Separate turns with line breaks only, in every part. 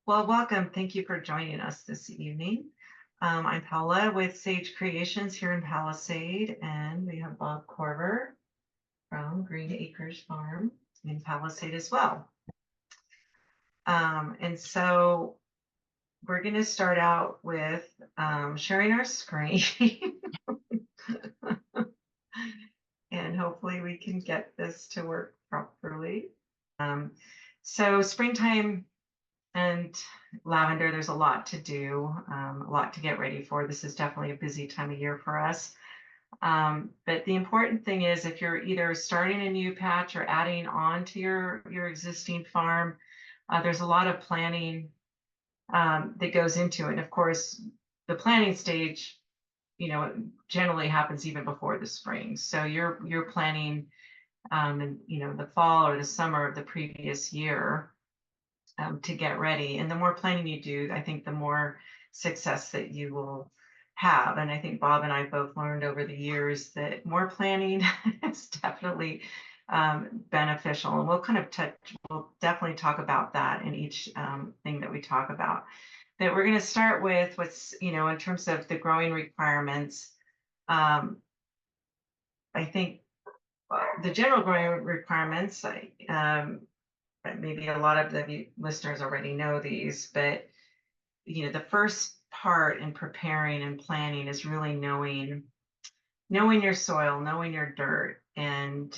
Well, welcome. Thank you for joining us this evening. I'm Paula with Sage Creations here in Palisade, and we have Bob Corver from Green Acres Farm in Palisade as well. And so we're going to start out with sharing our screen, and hopefully we can get this to work properly. So springtime and lavender, there's a lot to do, a lot to get ready for. This is definitely a busy time of year for us. But the important thing is if you're either starting a new patch or adding on to your existing farm, there's a lot of planning that goes into it. And of course, the planning stage, generally happens even before the spring. So you're planning in the fall or the summer of the previous year to get ready. And the more planning you do, I think the more success that you will have. And I think Bob and I both learned over the years that more planning is definitely beneficial. And we'll definitely talk about that in each thing that we talk about. But we're going to start with what's, in terms of the growing requirements. I think the general growing requirements, maybe a lot of the listeners already know these, but the first part in preparing and planning is really knowing your soil, knowing your dirt, and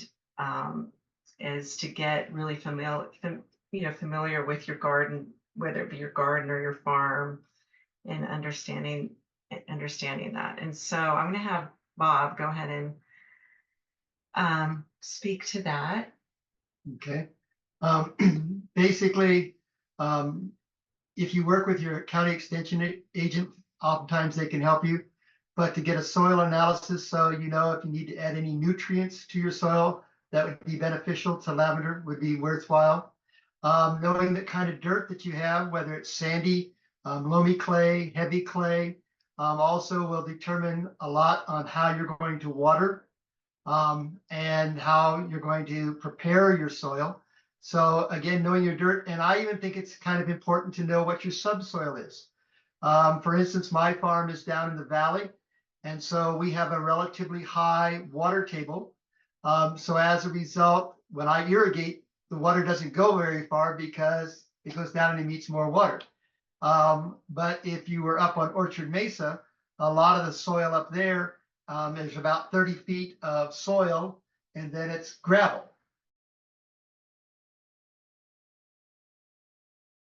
is to get really familiar with your garden, whether it be your garden or your farm, and understanding that. And so I'm going to have Bob go ahead and speak to that.
Okay. Basically, if you work with your county extension agent, oftentimes they can help you. But to get a soil analysis, so you know if you need to add any nutrients to your soil that would be beneficial to lavender, would be worthwhile. Knowing the kind of dirt that you have, whether it's sandy, loamy clay, heavy clay, also will determine a lot on how you're going to water and how you're going to prepare your soil. So again, knowing your dirt, and I even think it's kind of important to know what your subsoil is. For instance, my farm is down in the valley, and so we have a relatively high water table. So as a result, when I irrigate, the water doesn't go very far because it goes down and it meets more water. But if you were up on Orchard Mesa, a lot of the soil up there, there's about 30 feet of soil, and then it's gravel.